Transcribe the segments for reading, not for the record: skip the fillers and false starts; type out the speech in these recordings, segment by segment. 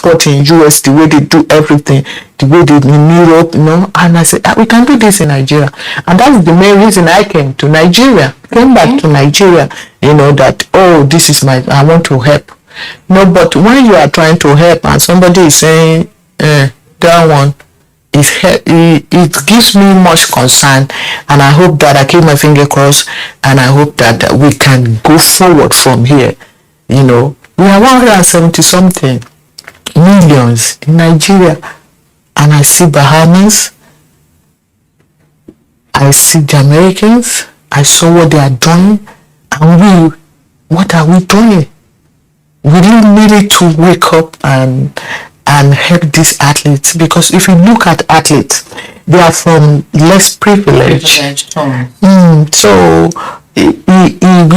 sport in US, the way they do everything, the way they in Europe, and I said, we can do this in Nigeria. And that's the main reason I came back to Nigeria, that, this is I want to help. But when you are trying to help and somebody is saying, that one, it gives me much concern, and I hope that I keep my finger crossed, and I hope that we can go forward from here. We are 170 something millions in Nigeria, and I see Bahamas, I see the Americans, I saw what they are doing, and what are we doing? We really needed to wake up and help these athletes, because if you look at athletes, they are from less privileged. So we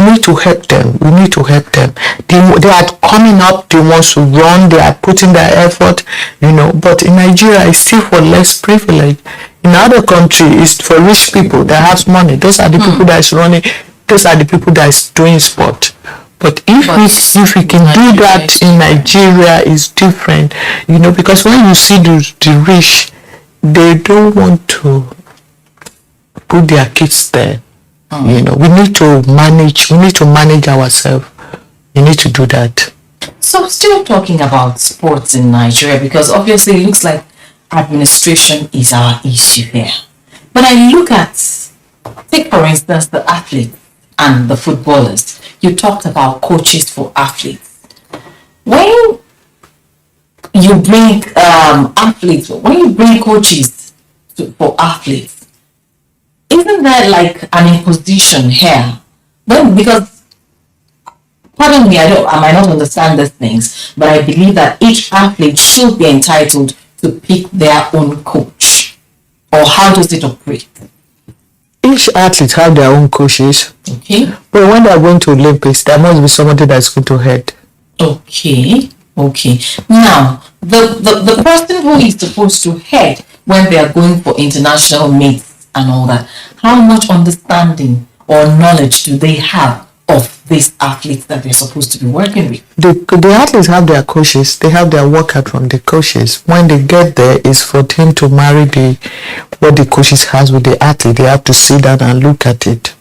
need to help them. They are coming up, they want to run, they are putting their effort, but in Nigeria it's still for less privilege. In other countries it's for rich people that have money. Those are the people that is running, those are the people that is doing sport. But if we can do that in Nigeria, it's different, because when you see the rich, they don't want to put their kids there. We need to manage ourselves. We need to do that. So still talking about sports in Nigeria, because obviously it looks like administration is our issue here. But I look at, take for instance, the athletes and the footballers. You talked about coaches for athletes. When you bring coaches for athletes, isn't there like an imposition here? Because, pardon me, I might not understand these things, but I believe that each athlete should be entitled to pick their own coach. Or how does it operate? Each athlete have their own coaches. Okay. But when they are going to Olympics, there must be somebody that's going to head. Okay. Now, the person who is supposed to head when they are going for international meets and all that, how much understanding or knowledge do they have of these athletes that they're supposed to be working with? The athletes have their coaches. They have their workout from the coaches. When they get there, it's for them to marry what the coaches has with the athlete. They have to sit down and look at it.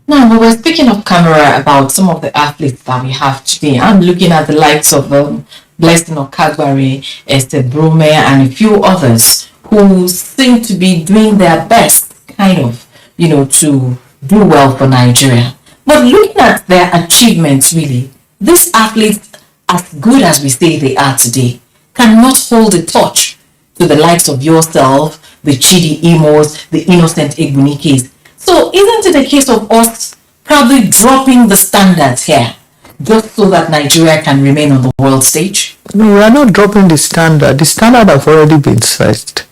Now, we were speaking off camera about some of the athletes that we have today. I'm looking at the likes of Blessing Okagbare, Esther Brume, and a few others who seem to be doing their best, to do well for Nigeria. But looking at their achievements, really, these athletes, as good as we say they are today, cannot hold a torch to the likes of yourself, the Chidi Imos, the Innocent Egbunikes. So isn't it a case of us probably dropping the standards here, just so that Nigeria can remain on the world stage? No, we are not dropping the standard. The standard have already been set.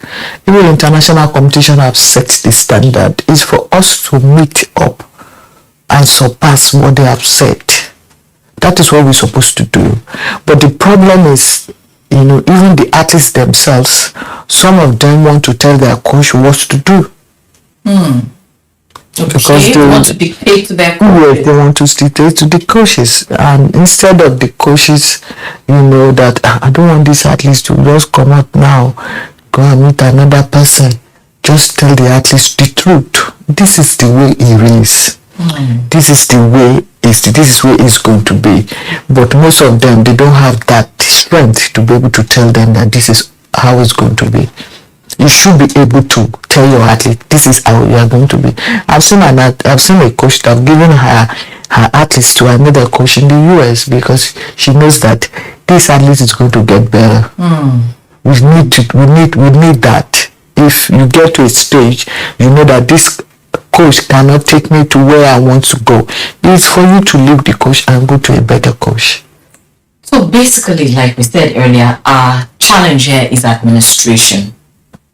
Even international competition have set the standard. It's for us to meet up and surpass what they have set. That is what we're supposed to do. But the problem is, even the athletes themselves, some of them want to tell their coach what to do. Because they want to dictate to their coaches. Yes, they want to dictate to the coaches. And instead of the coaches, that I don't want these athletes to just come out now, go and meet another person. Just tell the athletes the truth. This is the way it is. This is the way it's going to be. But most of them, they don't have that strength to be able to tell them that this is how it's going to be. You should be able to tell your athlete this is how you are going to be. I've seen a coach that have given her athletes to another coach in the US because she knows that this athlete is going to get better. We need that. If you get to a stage, you know that this coach cannot take me to where I want to go. It's for you to leave the coach and go to a better coach. So basically, like we said earlier, our challenge here is administration.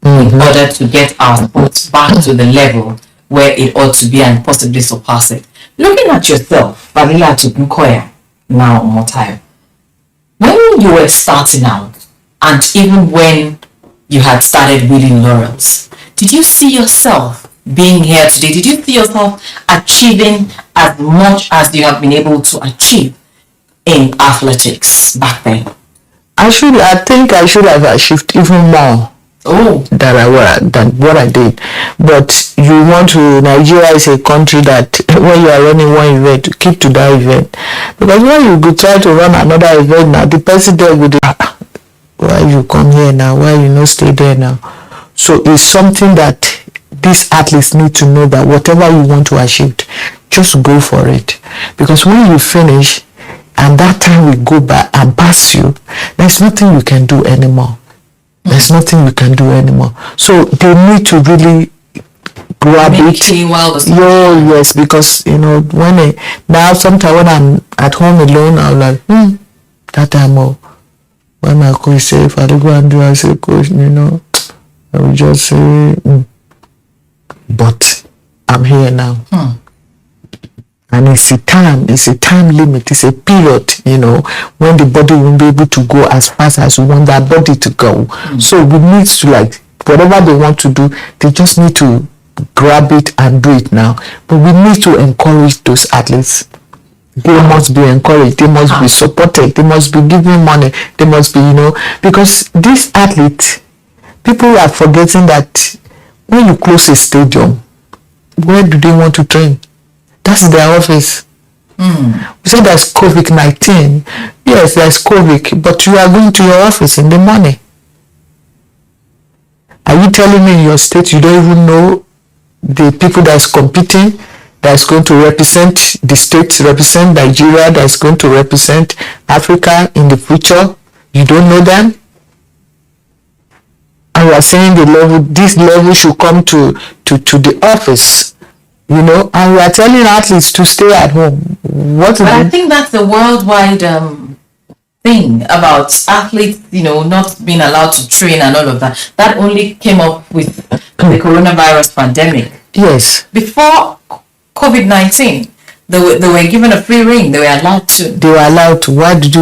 In order to get our sports back to the level where it ought to be and possibly surpass it. Looking at yourself, Vanilla Tupunkoya, now Omotayo, when you were starting out, and even when you had started winning laurels, did you see yourself being here today? Did you see yourself achieving as much as you have been able to achieve in athletics back then? I think I should have achieved even more than what I did. But you want to, Nigeria is a country that when you are running one event, to keep to that event. Because when you go try to run another event now, the person there will be, why you come here now? Why you not stay there now? So it's something that these athletes need to know, that whatever you want to achieve, just go for it. Because when you finish and that time will go by and pass you, there's nothing you can do anymore. There's nothing you can do anymore. So they need to really grab it. Yes, because now sometimes when I'm at home alone, I'm like, that time when my coach say, if I go and do, I say, coach, I will just say, but I'm here now. And it's a time limit, it's a period, when the body won't be able to go as fast as we want that body to go. So we need to, whatever they want to do, they just need to grab it and do it now. But we need to encourage those athletes. They must be encouraged, they must be supported, they must be given money, they must be, because these athletes, people are forgetting that when you close a stadium, where do they want to train? That's their office. We say there's COVID-19. Yes, there's COVID, but you are going to your office in the morning. Are you telling me in your state you don't even know the people that's competing, that's going to represent the state, represent Nigeria, that's going to represent Africa in the future? You don't know them? And we are saying this level should come to the office. And we are telling athletes to stay at home. I think that's the worldwide thing about athletes, not being allowed to train and all of that. That only came up with the coronavirus pandemic. Yes. Before COVID-19, they were given a free rein. They were allowed to. Why did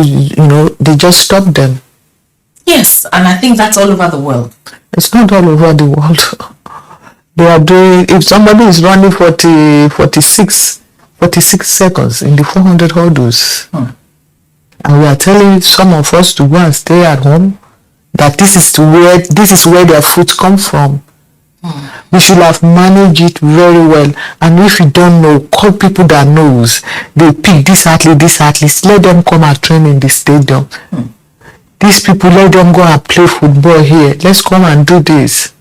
they just stopped them? Yes, and I think that's all over the world. It's not all over the world. They are doing, if somebody is running 46 seconds in the 400 hurdles, and we are telling some of us to go and stay at home, that this is where their food comes from. We should have managed it very well. And if you don't know, call people that knows. They pick this athletes, let them come and train in the stadium. These people, let them go and play football here. Let's come and do this.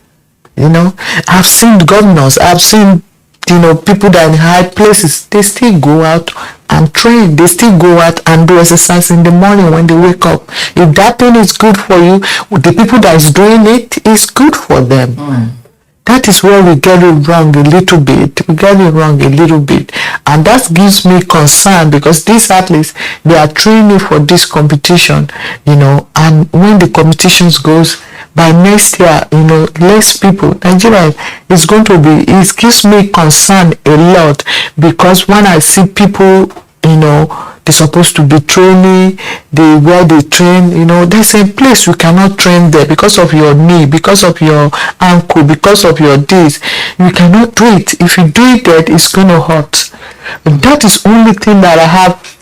I've seen governors, I've seen, people that are in high places, they still go out and train. They still go out and do exercise in the morning when they wake up. If that thing is good for you, the people that is doing it is good for them. That is where we get it wrong a little bit. And that gives me concern, because these athletes, they are training for this competition, and when the competitions goes, by next year, less people, Nigeria is going to be, it gives me concern a lot, because when I see people, they're supposed to be training, where they train, there's a place you cannot train there because of your knee, because of your ankle, because of your this. You cannot do it. If you do it there, it's going to hurt. But that is only thing that I have.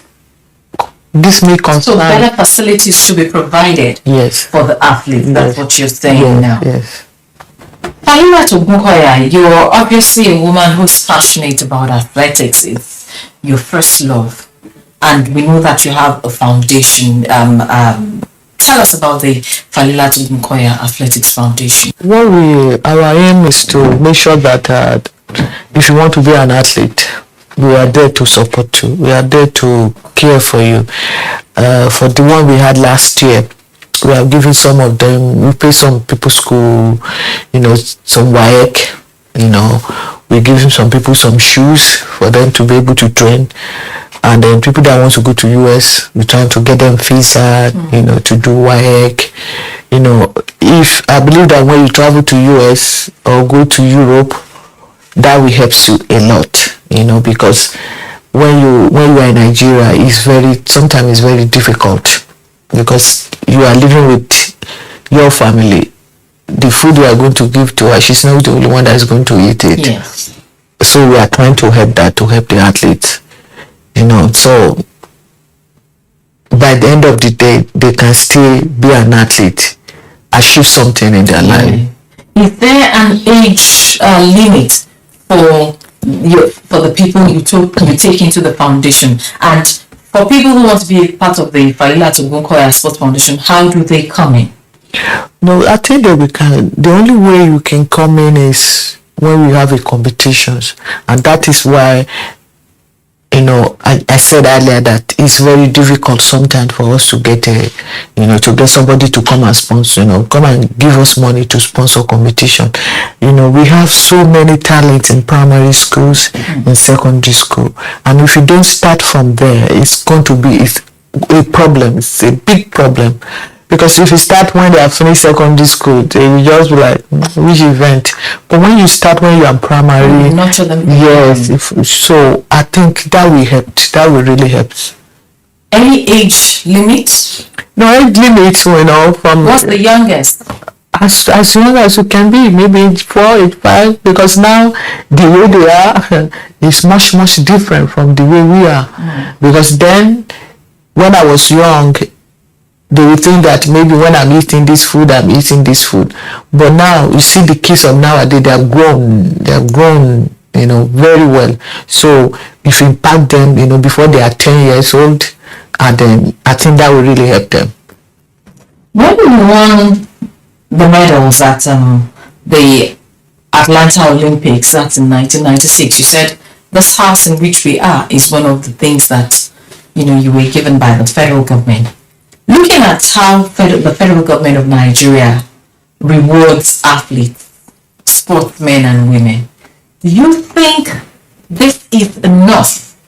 This may concern. So better facilities should be provided. Yes. For the athletes. That's what you're saying now. Yes. Falila Ogunkoya, you're obviously a woman who's passionate about athletics. It's your first love. And we know that you have a foundation. Tell us about the Falila Ogunkoya Athletics Foundation. Our aim is to make sure that if you want to be an athlete, we are there to support you. We are there to care for you. For the one we had last year, we have given some of them, we pay some people school, some WAEC, we give some people some shoes for them to be able to train. And then people that want to go to US, we're trying to get them visa, to do WAEC. If I believe that when you travel to US or go to Europe, that will help you a lot, because when you are in Nigeria, sometimes it's very difficult, because you are living with your family. The food you are going to give to her, she's not the only one that is going to eat it. Yes. So we are trying to help the athletes, so by the end of the day, they can still be an athlete, achieve something in their life. Is there an age limit for the people you take into the foundation? And for people who want to be a part of the Falila Togunkoya Sports Foundation, how do they come in? No, I think that we can. The only way you can come in is when we have a competitions, and that is why, I said earlier that it's very difficult sometimes for us to get to get somebody to come and sponsor, come and give us money to sponsor competition. We have so many talents in primary schools, in secondary school, and if you don't start from there, it's going to be a problem. It's a big problem. Because if you start when they have finished secondary school, they will just be like, which event? But when you start when you are primary, nurture them. Yes. So I think that will help. That will really help. Any age limit? No age limits, from. What's the youngest? As young as you can be, maybe age 4, age 5, because now the way they are is much, much different from the way we are. Because then, when I was young, they will think that maybe when I'm eating this food, I'm eating this food. But now, you see the kids of nowadays, they have grown, very well. So, if you impact them, before they are 10 years old, and then I think that will really help them. When you won the medals at the Atlanta Olympics, that's in 1996, you said, this house in which we are is one of the things that, you were given by the federal government. Looking at how the federal government of Nigeria rewards athletes, sportsmen and women, do you think this is enough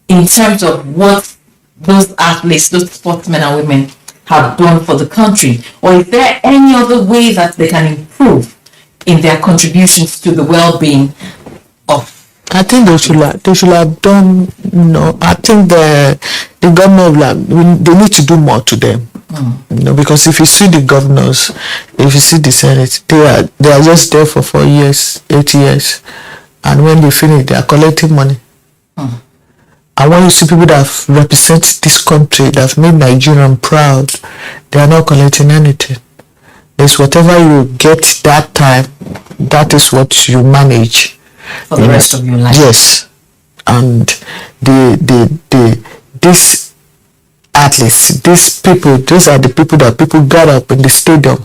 in terms of what those athletes, those sportsmen and women have done for the country? Or is there any other way that they can improve in their contributions to the well-being of? I think they should have done. I think the government they need to do more to them. Because if you see the governors, if you see the Senate, they are just there for 4 years, 8 years, and when they finish, they are collecting money. And when you see people that represent this country, that have made Nigerian proud, they are not collecting anything. It's whatever you get that time, that is what you manage for the rest of your life. Yes, and these athletes, these people, these are the people that people got up in the stadium,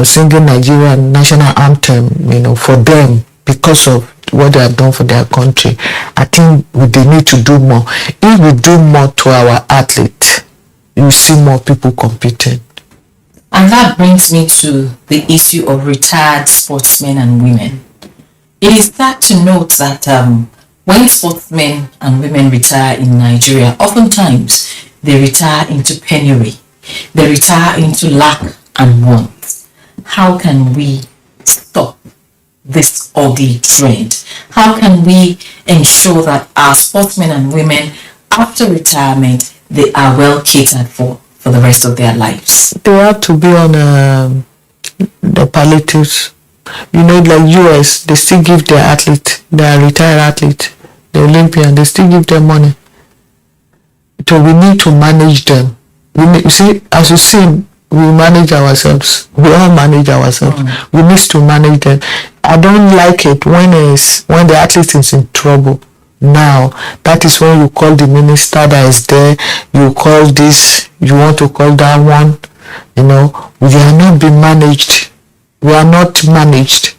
singing Nigerian national anthem, for them because of what they have done for their country. I think they need to do more. If we do more to our athletes, you see more people competing. And that brings me to the issue of retired sportsmen and women. It is sad to note that when sportsmen and women retire in Nigeria, oftentimes they retire into penury. They retire into lack and want. How can we stop this ugly trend? How can we ensure that our sportsmen and women, after retirement, they are well catered for the rest of their lives? They have to be on the palliatives. Like US, they still give their athlete, their retired athlete, the Olympian, they still give them money. So we need to manage them. You see, as you see, we manage ourselves. We all manage ourselves. We need to manage them. I don't like it when the athlete is in trouble. Now, that is when you call the minister that is there. You call this, you want to call that one. We are not being managed. We are not managed.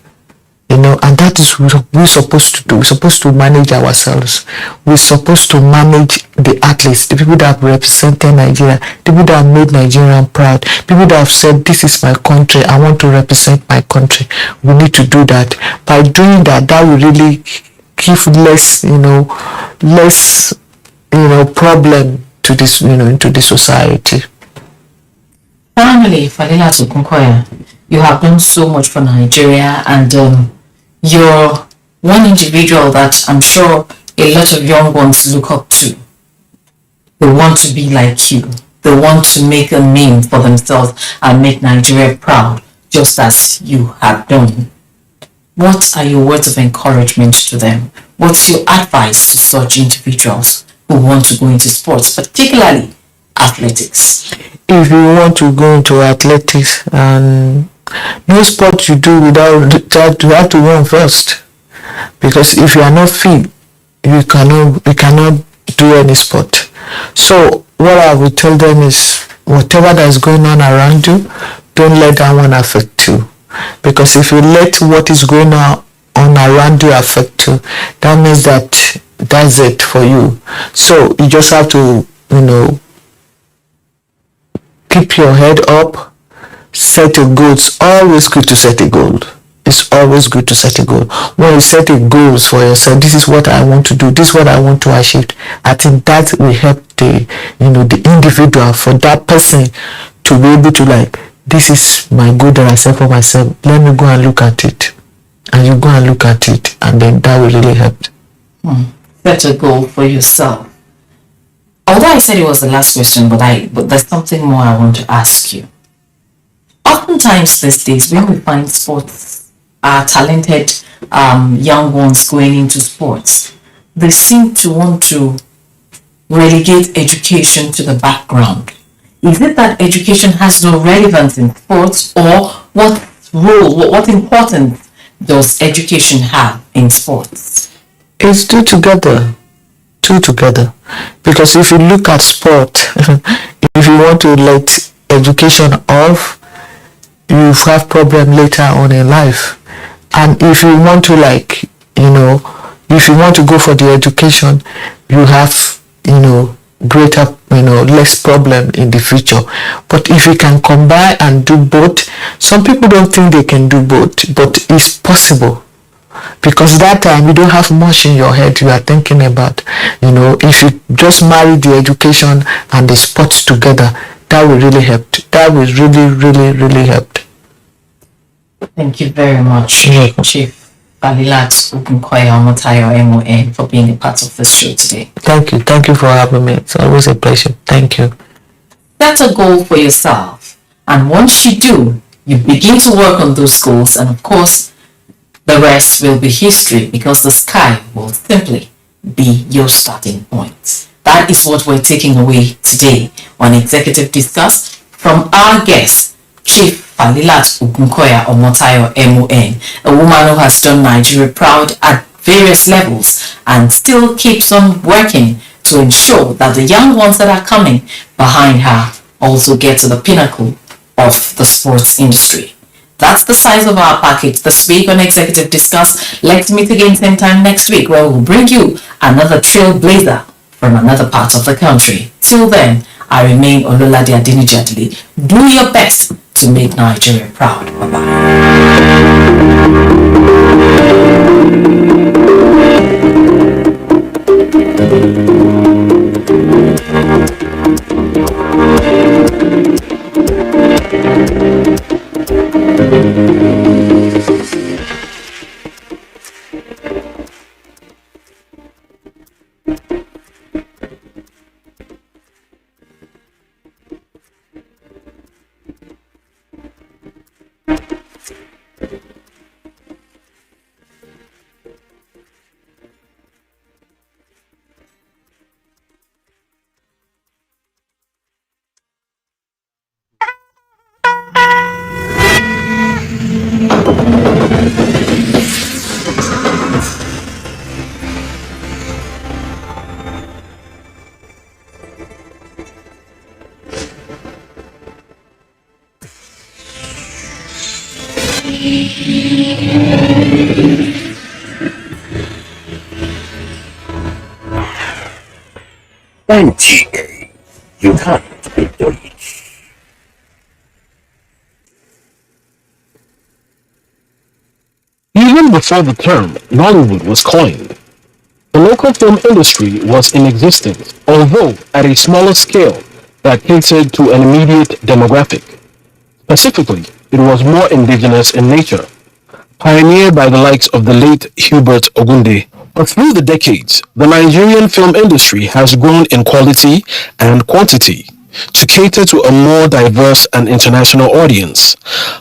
And that is what we're supposed to do. We're supposed to manage ourselves. We're supposed to manage the athletes, the people that have represented Nigeria, the people that have made Nigerian proud, people that have said, this is my country, I want to represent my country. We need to do that. By doing that, that will really give less, problem to this, into the society. Finally, Falila Togunkoya, you have done so much for Nigeria, and you're one individual that I'm sure a lot of young ones look up to. They want to be like you. They want to make a name for themselves and make Nigeria proud, just as you have done. What are your words of encouragement to them? What's your advice to such individuals who want to go into sports, particularly athletics? If you want to go into athletics, and no sport you do without that, you have to run first, because if you are not fit, you cannot do any sport. So what I would tell them is, whatever that is going on around you, don't let that one affect you, because if you let what is going on around you affect you, that means that that's it for you. So you just have to, keep your head up, set a goal. It's always good to set a goal. It's always good to set a goal. When you set a goals for yourself, this is what I want to do, this is what I want to achieve, I think that will help the individual, for that person to be able to, like, this is my goal that I set for myself, let me go and look at it. And you go and look at it, and then that will really help. Set a goal for yourself. Although I said it was the last question, but there's something more I want to ask you. Oftentimes these days, when we find sports, talented young ones going into sports, they seem to want to relegate education to the background. Is it that education has no relevance in sports, or what importance does education have in sports? It's two together, because if you look at sport, if you want to let education off, you have problem later on in life. And if you want to, like, if you want to go for the education, you have greater, less problem in the future. But if you can combine and do both, some people don't think they can do both, but it's possible. Because that time you don't have much in your head you are thinking about. If you just marry the education and the sports together, that will really help. That will really help. Thank you very much, Chief Falilat Ogunkoya Omotayo MON, for being a part of this show today. Thank you for having me. It's always a pleasure. Thank you. Set a goal for yourself, and once you do, you begin to work on those goals, and of course, the rest will be history, because the sky will simply be your starting point. That is what we're taking away today on Executive Discuss from our guest, Chief Falilat Ogunkoya Omotayo MON, a woman who has done Nigeria proud at various levels and still keeps on working to ensure that the young ones that are coming behind her also get to the pinnacle of the sports industry. That's the size of our package this week on Executive Discuss. Let's meet again same time next week, where we'll bring you another trailblazer from another part of the country. Till then, I remain Ololade Adenijadili. Do your best to make Nigeria proud. NTA, Untitled Chapter. Even before the term Nollywood was coined, the local film industry was in existence, although at a smaller scale that catered to an immediate demographic. Specifically, it was more indigenous in nature, pioneered by the likes of the late Hubert Ogunde. But through the decades, the Nigerian film industry has grown in quality and quantity to cater to a more diverse and international audience,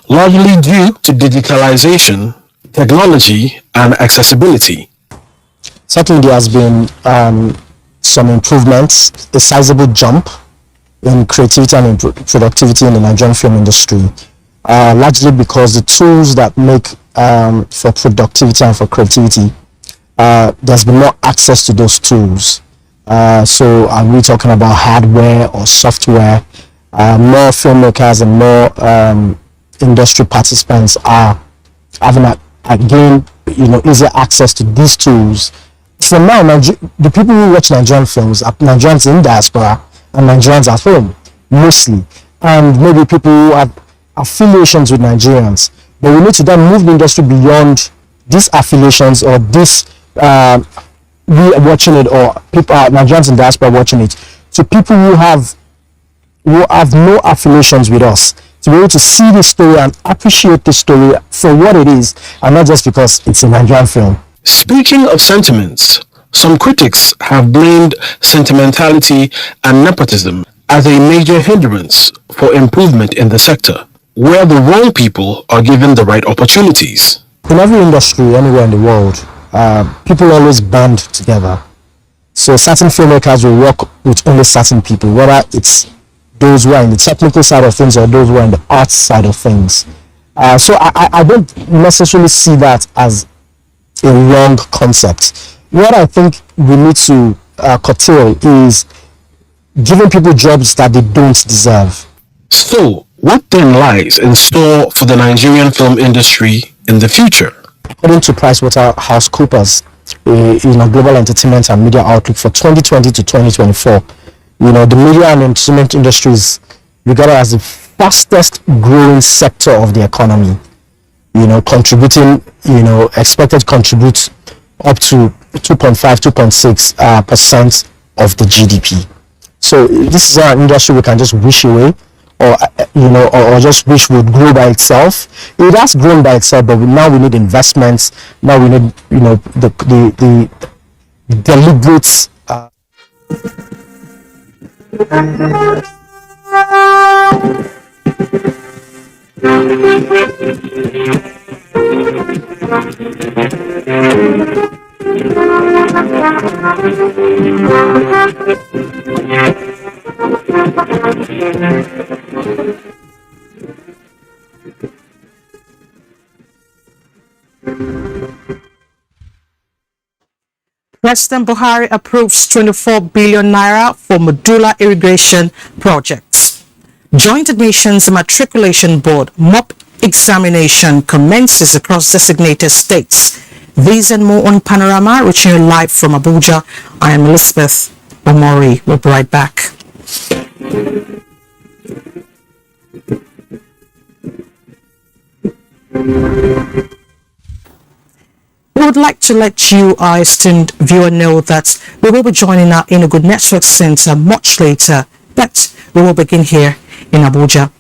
largely due to digitalization, technology, and accessibility. Certainly there has been some improvements, a sizable jump in creativity and in productivity in the Nigerian film industry, largely because the tools that make for productivity and for creativity, there's been more access to those tools. So are we talking about hardware or software? More filmmakers and more industry participants are having again, easier access to these tools. For now, the people who watch Nigerian films are Nigerians in diaspora and Nigerians at home, mostly, and maybe people who have affiliations with Nigerians. But we need to then move the industry beyond these affiliations or this we watching it, or people Nigerians in diaspora watching it, to people who have no affiliations with us, to be able to see the story and appreciate the story for what it is, and not just because it's a Nigerian film. Speaking of sentiments, some critics have blamed sentimentality and nepotism as a major hindrance for improvement in the sector, where the wrong people are given the right opportunities. In every industry, anywhere in the world, people always band together. So certain filmmakers will work with only certain people, whether it's those who are in the technical side of things or those who are in the arts side of things. So I don't necessarily see that as a wrong concept. What I think we need to curtail is giving people jobs that they don't deserve. So, what then lies in store for the Nigerian film industry in the future? According to PricewaterhouseCoopers, global entertainment and media outlook for 2020 to 2024, the media and entertainment industry is regarded as the fastest growing sector of the economy. Contributing, expected to contribute up to 2.6% of the GDP. So this is an industry we can just wish away, or just wish would grow by itself. It has grown by itself, but now we need investments. Now we need, the deliberate. President Buhari approves 24 billion naira for modular irrigation projects. Joint Nations Matriculation Board MOP examination commences across designated states. These and more on Panorama, reaching you live from Abuja. I am Elizabeth Omori. We'll be right back. We would like to let you, our esteemed viewer, know that we will be joining our Enugu Network Center much later, but we will begin here in Abuja.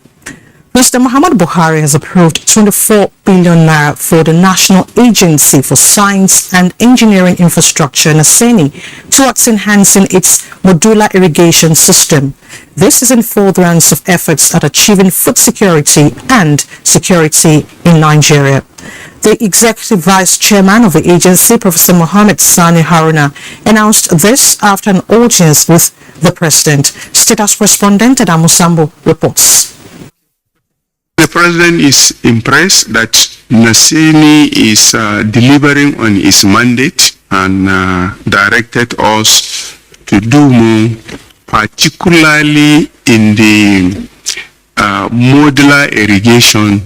President Muhammad Buhari has approved 24 billion naira for the National Agency for Science and Engineering Infrastructure, NASENI, towards enhancing its modular irrigation system. This is in furtherance of efforts at achieving food security and security in Nigeria. The Executive Vice Chairman of the agency, Professor Mohammed Sani Haruna, announced this after an audience with the President. State House correspondent Adamu Sambo reports. The President is impressed that NASENI is delivering on its mandate and directed us to do more, particularly in the modular irrigation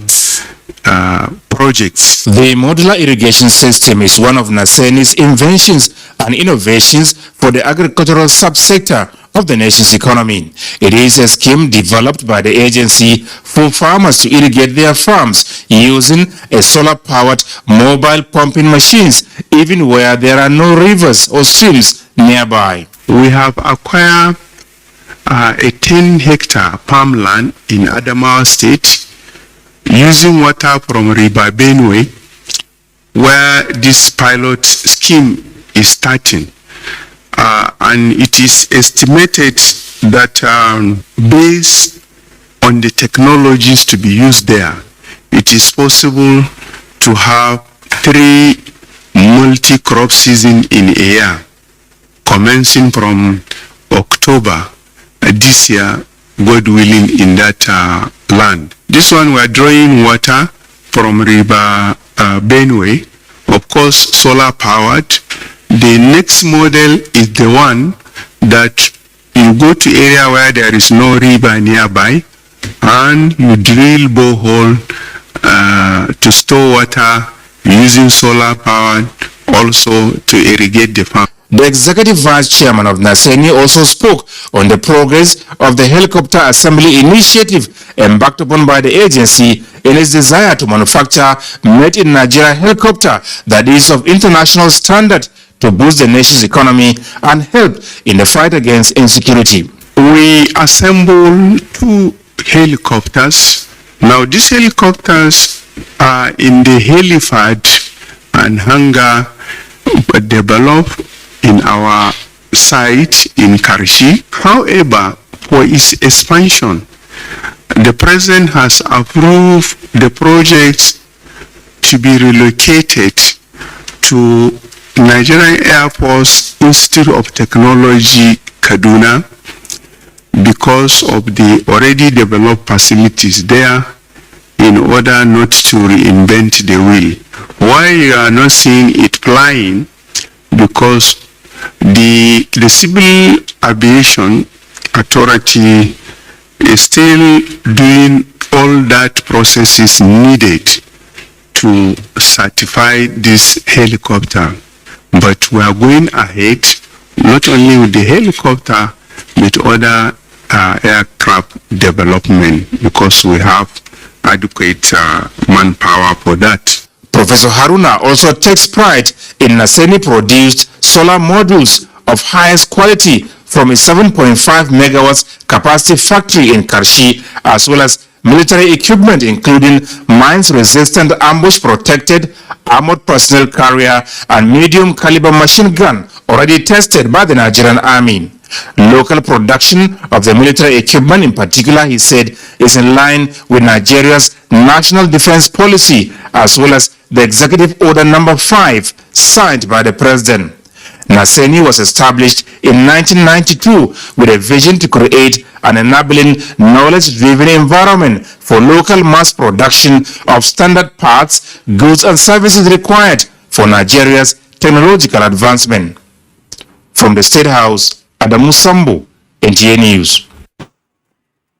projects. The modular irrigation system is one of NASENI's inventions and innovations for the agricultural subsector of the nation's economy. It is a scheme developed by the agency for farmers to irrigate their farms using a solar-powered mobile pumping machines, even where there are no rivers or streams nearby. We have acquired a 10-hectare farmland in Adamawa State using water from River Benue, where this pilot scheme is starting. And it is estimated that based on the technologies to be used there, it is possible to have 3 multi-crop seasons in a year, commencing from October this year God willing, in that land. This one, we are drawing water from River Benue, of course, solar powered. The next model is the one that you go to area where there is no river nearby, and you drill borehole to store water using solar power, also to irrigate the farm. The executive vice chairman of Naseni also spoke on the progress of the helicopter assembly initiative embarked upon by the agency in its desire to manufacture made in Nigeria helicopter that is of international standard to boost the nation's economy and help in the fight against insecurity. We assembled 2 helicopters. Now these helicopters are in the helipad and hangar developed in our site in Karshi. However, for its expansion, the president has approved the project to be relocated to Nigerian Air Force Institute of Technology, Kaduna, because of the already developed facilities there, in order not to reinvent the wheel. Why you are not seeing it flying? Because the Civil Aviation Authority is still doing all that processes needed to certify this helicopter. But we are going ahead not only with the helicopter but other aircraft development, because we have adequate manpower for that. Professor Haruna also takes pride in Naseni produced solar modules of highest quality from a 7.5 megawatts capacity factory in Karshi, as well as military equipment including mines-resistant ambush-protected armored personnel carrier and medium-caliber machine gun already tested by the Nigerian Army. Local production of the military equipment in particular, he said, is in line with Nigeria's national defense policy as well as the Executive Order Number 5 signed by the President. Naseni was established in 1992 with a vision to create an enabling knowledge-driven environment for local mass production of standard parts, goods and services required for Nigeria's technological advancement. From the State House, Adamu Sambo, NTA News.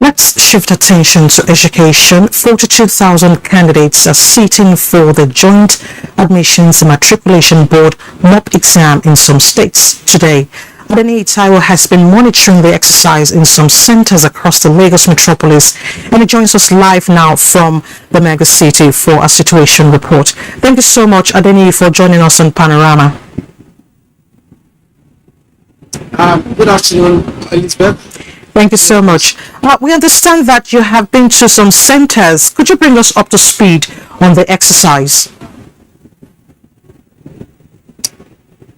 Let's shift attention to education. 42,000 candidates are sitting for the Joint Admissions and Matriculation Board mock exam in some states today. Untitled has been monitoring the exercise in some centers across the Lagos metropolis, and he joins us live now from the mega city for a situation report. Thank you so much, Adeni, for joining us on Panorama. Good afternoon, Elizabeth. Thank you so much. We understand that you have been to some centers. Could you bring us up to speed on the exercise?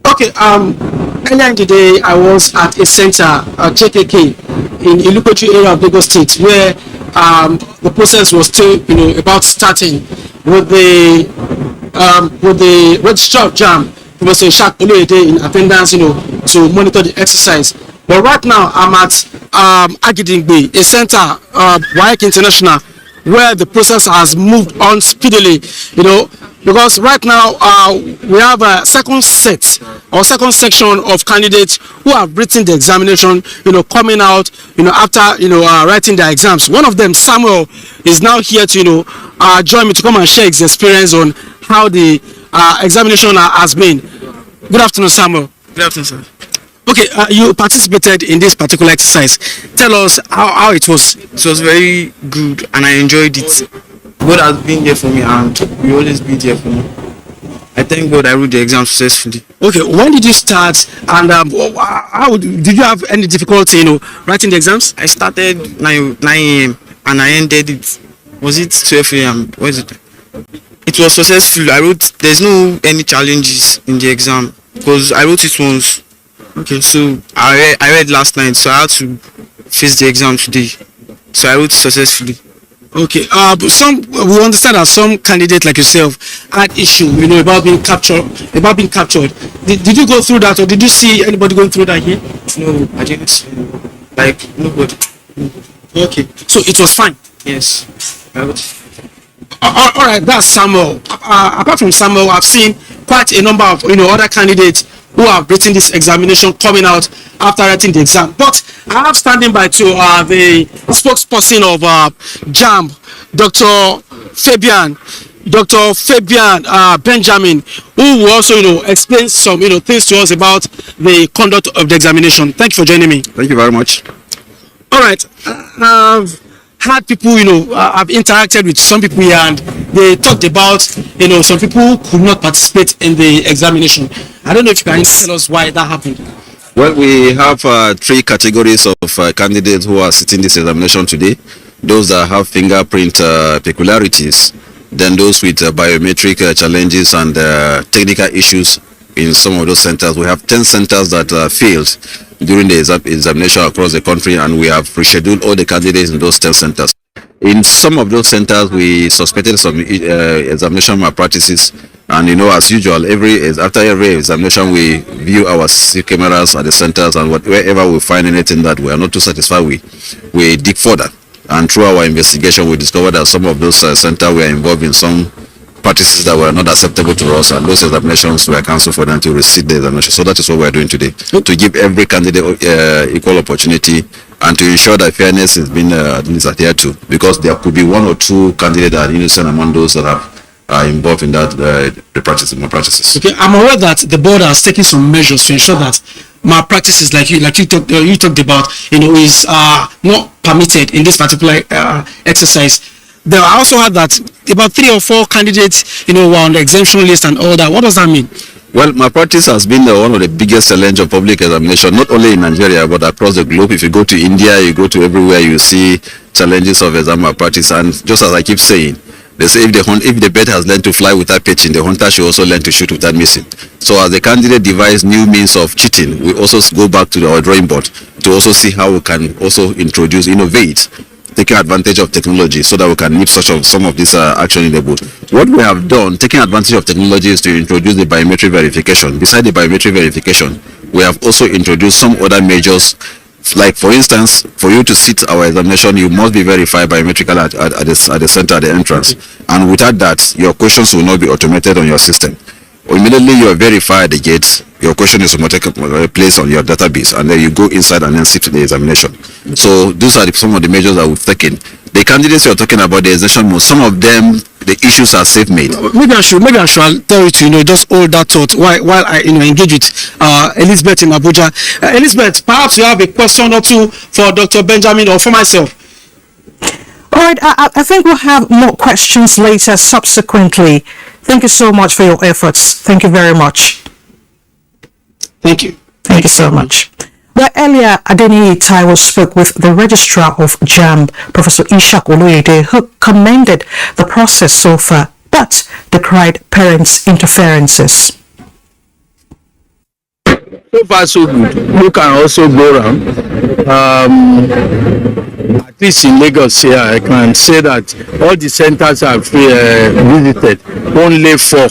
Okay, earlier in the day, I was at a center, KKK, in Ilukoju area of Lagos State, where the process was still, about starting with the registrar of JAMB, Professor Ishaq Oluede, in attendance, to monitor the exercise. But right now, I'm at Agidingbe, a center, WAEC International, where the process has moved on speedily, because right now we have a second set or second section of candidates who have written the examination, coming out, after, writing their exams. One of them, Samuel, is now here to, join me to come and share his experience on how the examination has been. Good afternoon, Samuel. Good afternoon, sir. Okay, you participated in this particular exercise. Tell us how it was. It was very good and I enjoyed it. God has been there for me and will always be there for me. I thank God I wrote the exam successfully. Okay, when did you start and did you have any difficulty, writing the exams? I started 9 a.m. and I ended it. Was it 12 a.m.? What is it? It was successful. I wrote, there's no any challenges in the exam because I wrote it once. Okay, so I read last night, so I had to face the exam today. So I wrote successfully. Okay, we understand that some candidates like yourself had issue, about being captured. Did you go through that, or did you see anybody going through that here? No, I didn't see. Like nobody. Okay, so it was fine. Yes. All right, that's Samuel. Apart from Samuel, I've seen quite a number of other candidates who have written this examination coming out after writing the exam. But I have standing by to the spokesperson of JAMB, Dr. Fabian Benjamin, who will also explain some things to us about the conduct of the examination. Thank you for joining me. Thank you very much. All right. I've had people, I've interacted with some people here, and they talked about, some people could not participate in the examination. I don't know if you can tell us why that happened. Well, we have three categories of candidates who are sitting this examination today. Those that have fingerprint peculiarities, then those with biometric challenges and technical issues in some of those centers. We have 10 centers that failed during the examination across the country, and we have rescheduled all the candidates in those 10 centers. In some of those centers, we suspected some examination malpractices, and as usual, after every examination, we view our CCTV cameras at the centers, and wherever we find anything that we are not too satisfied with, we dig further. And through our investigation, we discovered that some of those centers were involved in some practices that were not acceptable to us, and those examinations were cancelled for them to resit the examination. So that is what we are doing today, to give every candidate equal opportunity and to ensure that fairness is being adhered to, because there could be one or two candidates that are innocent among those that are involved in that malpractices. Okay, I'm aware that the board has taken some measures to ensure that malpractices like you talked about, is not permitted in this particular exercise. There I also heard that about 3 or 4 candidates, were on the exemption list and all that. What does that mean? Well, malpractice has been one of the biggest challenges of public examination, not only in Nigeria but across the globe. If you go to India, you go to everywhere, you see challenges of exam malpractice. And just as I keep saying, they say if the bird has learned to fly without pitching, the hunter should also learn to shoot without missing. So as the candidate devises new means of cheating, we also go back to our drawing board to also see how we can also innovate, taking advantage of technology so that we can nip some of this action in the bud. What we have done, taking advantage of technology, is to introduce the biometric verification. Besides the biometric verification, we have also introduced some other measures. Like, for instance, for you to sit our examination, you must be verified biometrically at the center, at the entrance. And without that, your questions will not be automated on your system. Immediately you are verified at the gate, your question is automatically placed on your database, and then you go inside and then sit the examination. So those are some of the measures that we've taken. The candidates you are talking about, the examination, some of them, the issues are safe-made. Maybe I should tell you to just hold that thought while I engage with Elizabeth in Abuja. Elizabeth, perhaps you have a question or two for Dr. Benjamin or for myself. All right, I think we'll have more questions later subsequently. Thank you so much for your efforts. Thank you very much. Thank you. Thank you so much. Well, earlier, Adeniyi Taiwo spoke with the registrar of JAMB, Professor Ishak Oloyede, who commended the process so far, but decried parents' interferences. So far, so good. You can also go around. At least in Lagos here, I can say that all the centers I've visited, only 4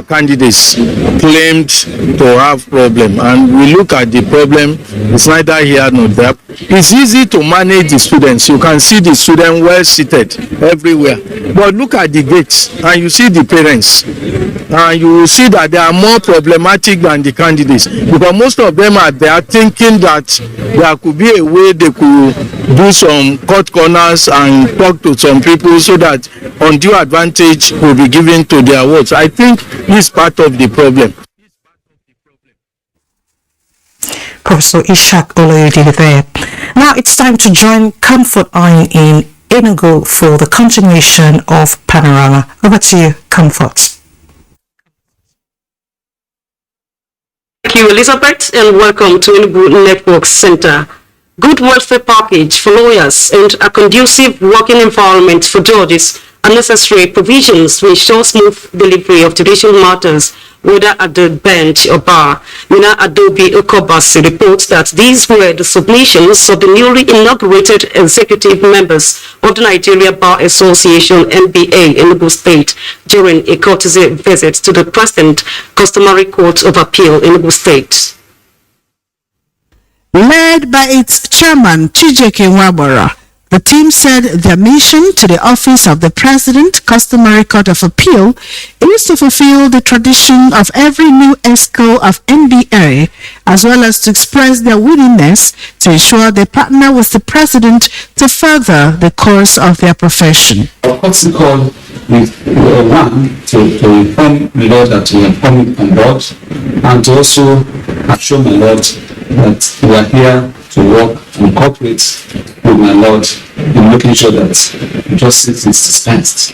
candidates claimed to have problem, and we look at the problem, it's neither here nor there. It's easy to manage the students. You can see the students well seated everywhere, but look at the gates and you see the parents, and you will see that they are more problematic than the candidates, because most of them are there thinking that there could be a way they could do some cut corners and talk to some people so that undue advantage will be given to their votes. I think this is part of the problem. Professor Ishak Oloyede there. Now it's time to join Comfort Iron in Enugu for the continuation of Panorama. Over to you, Comfort. Thank you, Elizabeth, and welcome to Enugu Network Center. Good welfare package for lawyers and a conducive working environment for judges are necessary provisions to ensure smooth delivery of judicial matters, whether at the bench or bar. Mina Adobe Okobasi reports that these were the submissions of the newly inaugurated executive members of the Nigeria Bar Association NBA in Enugu State during a courtesy visit to the President Customary Court of Appeal in Enugu State. Led by its chairman, Chijike Wabara, the team said their mission to the Office of the President Customary Court of Appeal is to fulfill the tradition of every new ESCO of NDA, as well as to express their willingness to ensure they partner with the President to further the course of their profession. Our protocol is one, to inform the Lord that we are coming on board, and to also assure my Lord that we are here to work and cooperate with my Lord in making sure that justice is dispensed.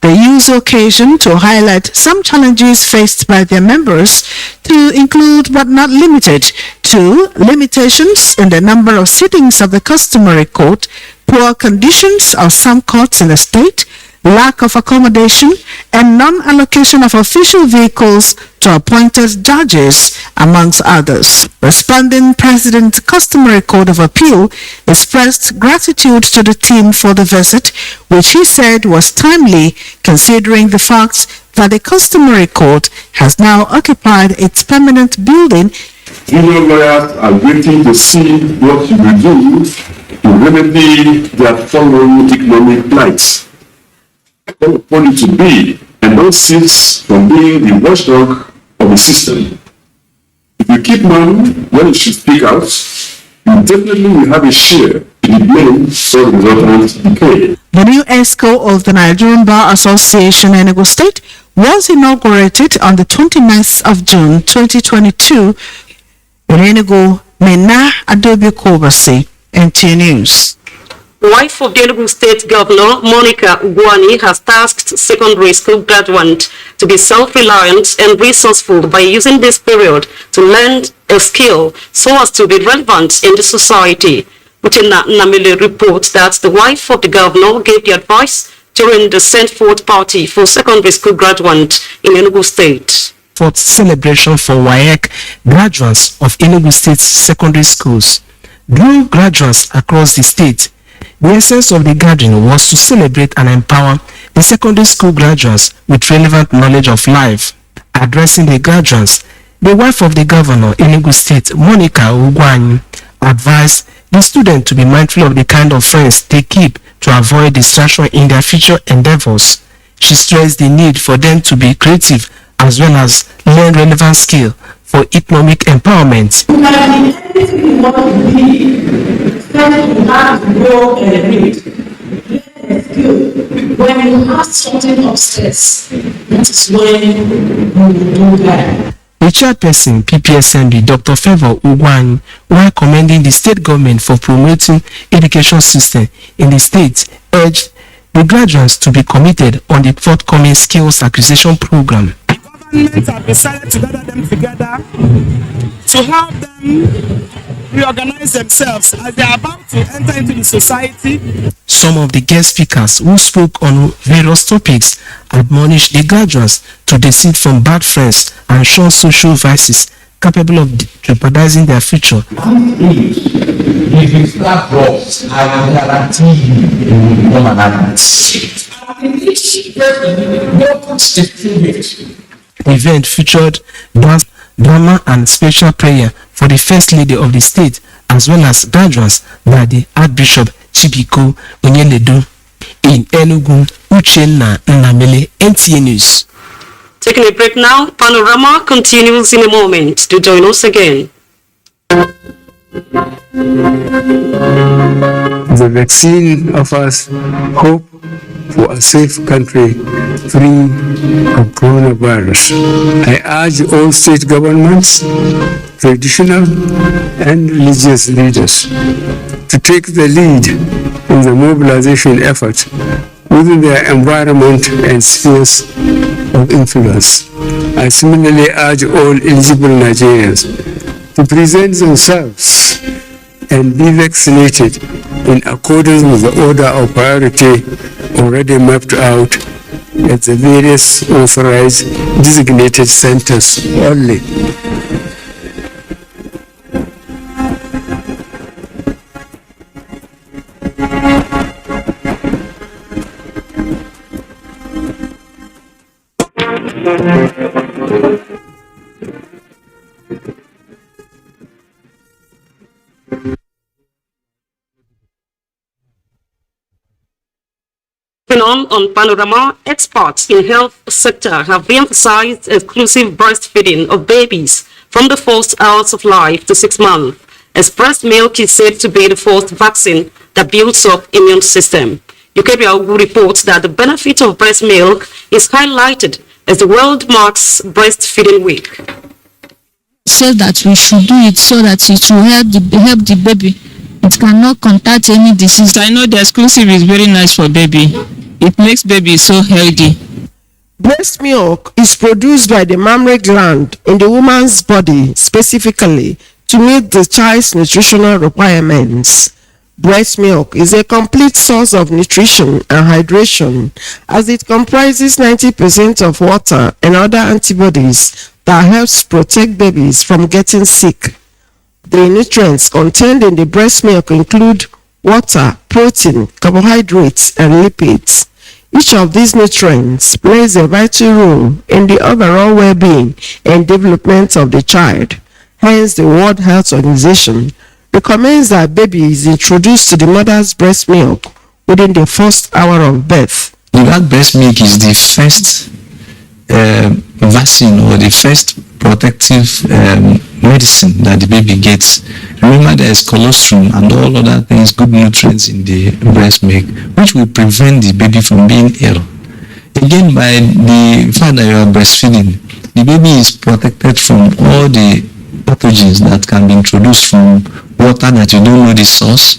They use the occasion to highlight some challenges faced by their members to include but not limited to limitations in the number of sittings of the customary court, poor conditions of some courts in the state, lack of accommodation, and non-allocation of official vehicles to appointed judges, amongst others. Responding, President Customary Court of Appeal expressed gratitude to the team for the visit, which he said was timely considering the fact that the Customary Court has now occupied its permanent building. Junior lawyers are waiting to see what you will do to remedy their following economic plight. Call upon you to be and don't cease from being the watchdog of the system. If you keep mum when you should speak out, you definitely will have a share in the blame for the resultant decay. The new ESCO of the Nigerian Bar Association Enugu State was inaugurated on the 29th of June 2022 in Enugu. Mena Adobe Kobasi, NTA News. Wife of the Enugu State Governor, Monica Ugwani, has tasked secondary school graduates to be self-reliant and resourceful by using this period to learn a skill so as to be relevant in the society. Uchenna Namile reports that the wife of the governor gave the advice during the sent forth party for secondary school graduates in Enugu State. Fourth celebration for WAEC graduates of Enugu State secondary schools drew graduates across the state. The essence of the gathering was to celebrate and empower the secondary school graduates with relevant knowledge of life. Addressing the graduates, the wife of the governor, Enugu State, Monica Ugwani, advised the students to be mindful of the kind of friends they keep to avoid distraction in their future endeavors. She stressed the need for them to be creative as well as learn relevant skills for economic empowerment. You have to go and read. Learn a skill. When you have something upstairs, that is when you will do that. The chairperson, PPSMB, Dr. Favor Ugwani, while commending the state government for promoting education system in the state, urged the graduates to be committed on the forthcoming skills acquisition program. Government have decided to gather them together to help them reorganize themselves as they are about to enter into the society. Some of the guest speakers who spoke on various topics admonished the graduates to desist from bad friends and shun social vices capable of jeopardizing their future. If you start drugs, I guarantee you will become an addict. The event featured dance, drama and special prayer for the First Lady of the state as well as graduates by the Archbishop Chibiko Onyeledu. In Enugu, Uchenna Nnamele, NTA News. Taking a break now, Panorama continues in a moment. Do join us again. The vaccine offers hope for a safe country free of coronavirus. I urge all state governments, traditional and religious leaders to take the lead in the mobilization effort within their environment and spheres of influence. I similarly urge all eligible Nigerians to present themselves and be vaccinated in accordance with the order of priority already mapped out at the various authorized designated centers only. on Panorama, experts in health sector have re-emphasized exclusive breastfeeding of babies from the first hours of life to 6 months, as breast milk is said to be the first vaccine that builds up immune system. Ukebia reports that the benefit of breast milk is highlighted as the world marks Breastfeeding Week. So that we should do it so that it will help the baby. It cannot contact any disease. I know the exclusive is very nice for baby. It makes baby so healthy. Breast milk is produced by the mammary gland in the woman's body specifically to meet the child's nutritional requirements. Breast milk is a complete source of nutrition and hydration as it comprises 90% of water and other antibodies that helps protect babies from getting sick. The nutrients contained in the breast milk include water, protein, carbohydrates, and lipids. Each of these nutrients plays a vital role in the overall well-being and development of the child. Hence, the World Health Organization recommends that baby is introduced to the mother's breast milk within the first hour of birth. That breast milk is the first vaccine or the first protective medicine that the baby gets. Remember, there is colostrum and all other things, good nutrients in the breast milk, which will prevent the baby from being ill. Again, by the fact that you are breastfeeding, the baby is protected from all the pathogens that can be introduced from water that you don't know the source.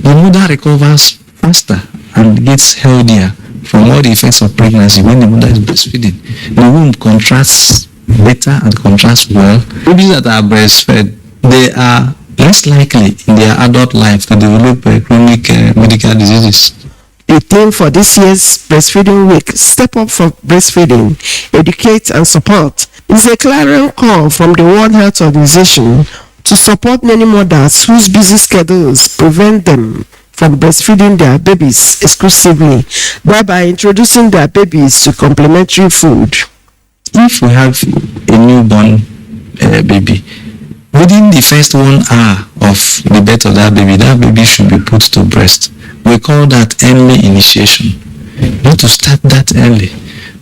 The mother recovers faster and gets healthier from all the effects of pregnancy when the mother is breastfeeding. The womb contracts better and contracts well. Babies that are breastfed, they are less likely in their adult life to develop chronic medical diseases. The theme for this year's Breastfeeding Week, Step Up for Breastfeeding, Educate and Support, is a clarion call from the World Health Organization to support many mothers whose busy schedules prevent them from breastfeeding their babies exclusively, thereby introducing their babies to complementary food. If we have a newborn baby, within the first 1 hour of the birth of that baby should be put to breast. We call that early initiation. You have to start that early.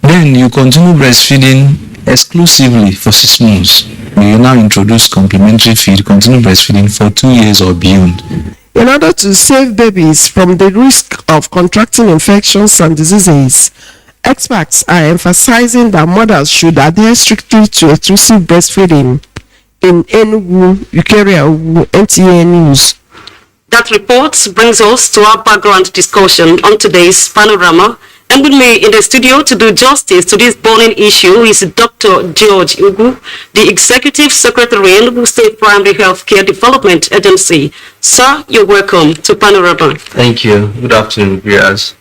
Then you continue breastfeeding exclusively for 6 months. You now introduce complementary feed, continue breastfeeding for 2 years or beyond. In order to save babies from the risk of contracting infections and diseases, experts are emphasizing that mothers should adhere strictly to exclusive breastfeeding. In Enugu, Ukeria, NTA News. That report brings us to our background discussion on today's Panorama. And with me in the studio to do justice to this burning issue is Dr. George Ugu, the Executive Secretary, Enugu State Primary Healthcare Development Agency. Sir, you're welcome to Panorama. Thank you. Good afternoon, viewers.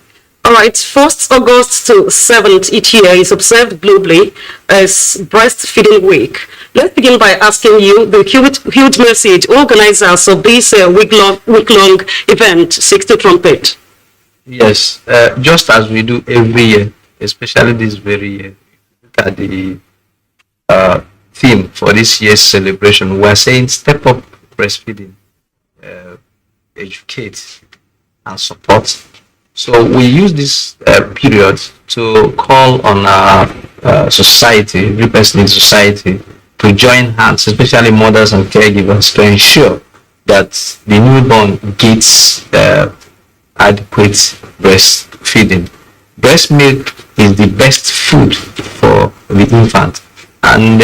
All right, 1st August to 7th each year is observed globally as Breastfeeding Week. Let's begin by asking you the huge message organizers of this week-long event seek to trumpet. Yes, just as we do every year, especially this very year, look at the theme for this year's celebration. We're saying step up breastfeeding, educate and support. So we use this period to call on our society, every person in society, to join hands, especially mothers and caregivers, to ensure that the newborn gets adequate breastfeeding. Breast milk is the best food for the infant, and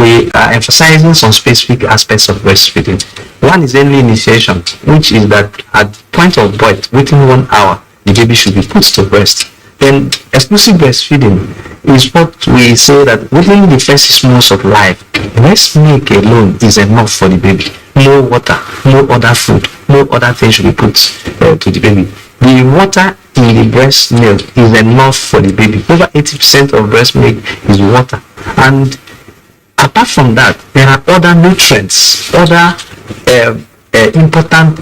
we are emphasizing some specific aspects of breastfeeding. One is early initiation, which is that at the point of birth, within 1 hour, the baby should be put to breast. Then exclusive breastfeeding is what we say that within the first 6 months of life, breast milk alone is enough for the baby. No water, no other food, no other things should be put to the baby. The water in the breast milk is enough for the baby. Over 80% of breast milk is water. And apart from that, there are other nutrients, other important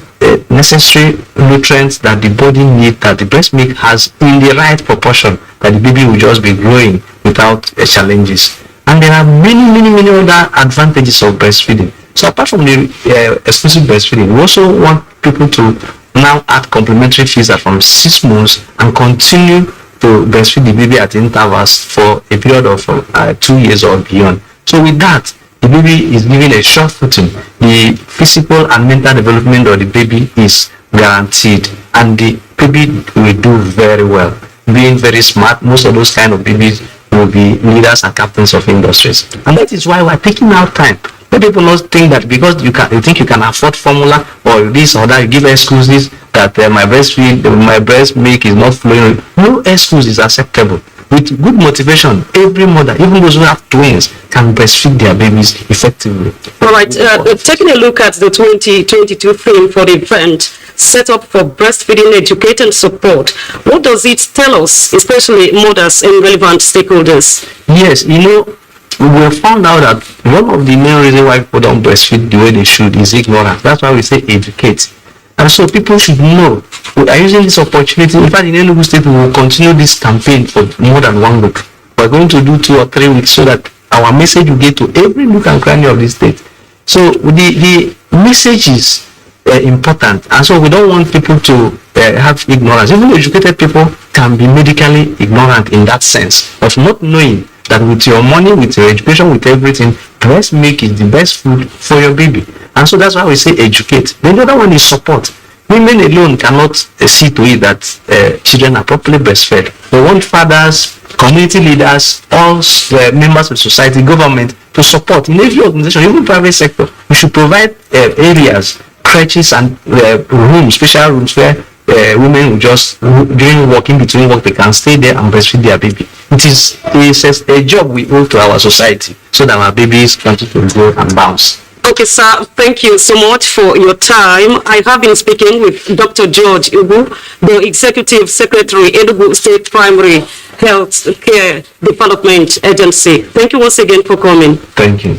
necessary nutrients that the body needs, that the breast milk has in the right proportion, that the baby will just be growing without challenges. And there are many other advantages of breastfeeding. So apart from the exclusive breastfeeding, we also want people to now add complementary feeds from 6 months and continue to breastfeed the baby at intervals for a period of 2 years or beyond. So with that, the baby is given a sure footing. The physical and mental development of the baby is guaranteed, and the baby will do very well. Being very smart, most of those kind of babies will be leaders and captains of industries. And that is why we're taking out time. Let people not think that because you think you can afford formula or this or that, you give excuses that my breast milk is not flowing. No excuse is acceptable. With good motivation, every mother, even those who have twins, can breastfeed their babies effectively. All right, taking a look at the 2022 theme for the event, set up for breastfeeding education and support, what does it tell us, especially mothers and relevant stakeholders? Yes, we have found out that one of the main reasons why people don't breastfeed the way they should is ignorance. That's why we say educate. And so people should know. We are using this opportunity. In fact, in Enugu State, we will continue this campaign for more than 1 week. We're going to do 2 or 3 weeks so that our message will get to every nook and cranny of the state. So the message is important, and so we don't want people to have ignorance. Even educated people can be medically ignorant in that sense of not knowing that with your money, with your education, with everything, breast milk is the best food for your baby. And so that's why we say educate. Then the other one is support. Women alone cannot see to it that children are properly breastfed. We want fathers, community leaders, all members of society, government to support. In every organization, even private sector, we should provide areas, crèches and rooms, special rooms where women will just, during working between work, they can stay there and breastfeed their baby. It is a job we owe to our society so that our babies continue to grow and bounce. Okay, sir, thank you so much for your time. I have been speaking with Dr. George Ubu, the Executive Secretary, Enugu State Primary Health Care Development Agency. Thank you once again for coming. Thank you.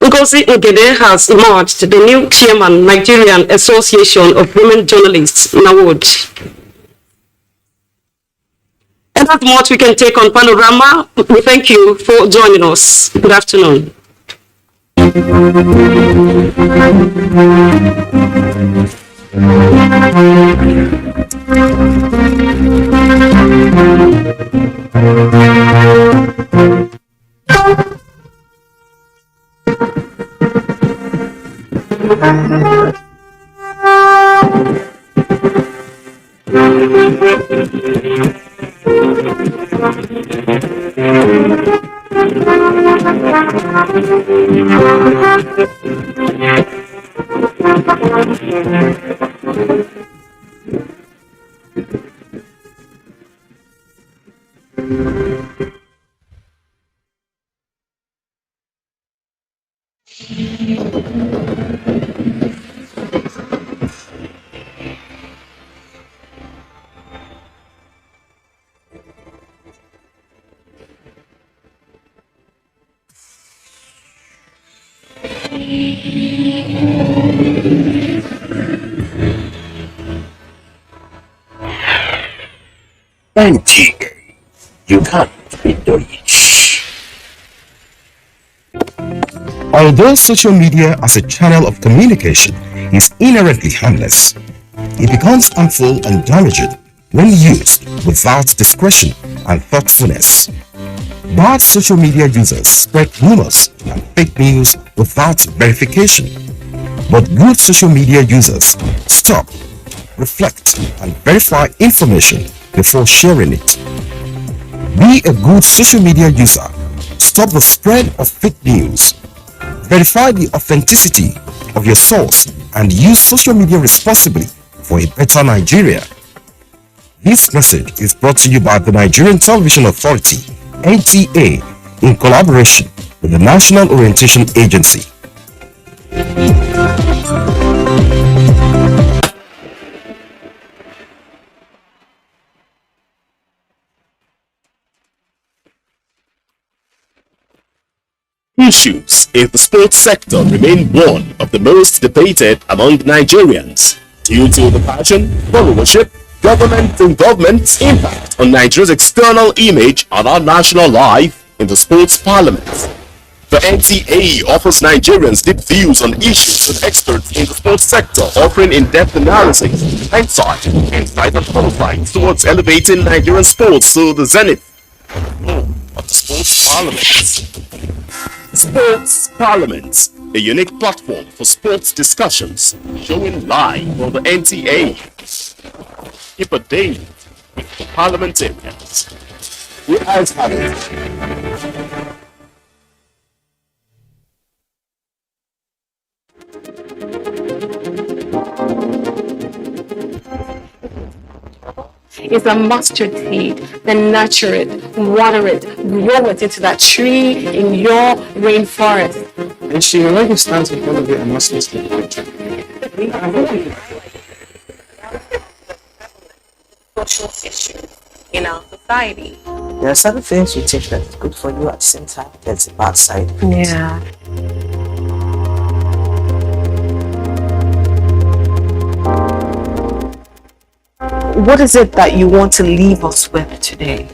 Ngozi Ngede has emerged the new chairman, Nigerian Association of Women Journalists, NAWOJ. And that's much we can take on Panorama. We thank you for joining us. Good afternoon. NTA, you can't be Deutsch. Although social media as a channel of communication is inherently harmless, it becomes harmful and damaging when used without discretion and thoughtfulness. Bad social media users spread rumors and fake news without verification. But good social media users stop, reflect, and verify information before sharing it. Be a good social media user. Stop the spread of fake news. Verify the authenticity of your source and use social media responsibly for a better Nigeria. This message is brought to you by the Nigerian Television Authority, NTA, in collaboration with the National Orientation Agency. Issues in the sports sector remain one of the most debated among Nigerians due to the passion, followership, government involvement's impact on Nigeria's external image and our national life in the sports parliament. The NTA offers Nigerians deep views on issues with experts in the sports sector, offering in-depth analysis, insight, and qualified towards elevating Nigerian sports to the zenith. Of the Sports Parliament. Sports Parliament, a unique platform for sports discussions, showing live on the NTA. Keep a date with the parliamentarians. You guys have it. Is a mustard seed, then nurture it, water it, grow it into that tree in your rainforest. And she already stands in front of you and must listen. Social issues in our society. There are certain things you take that is good for you, at the same time there's a bad side. Yeah. What is it that you want to leave us with today?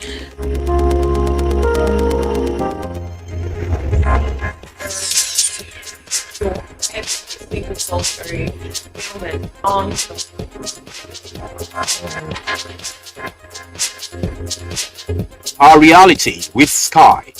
Our reality with Sky.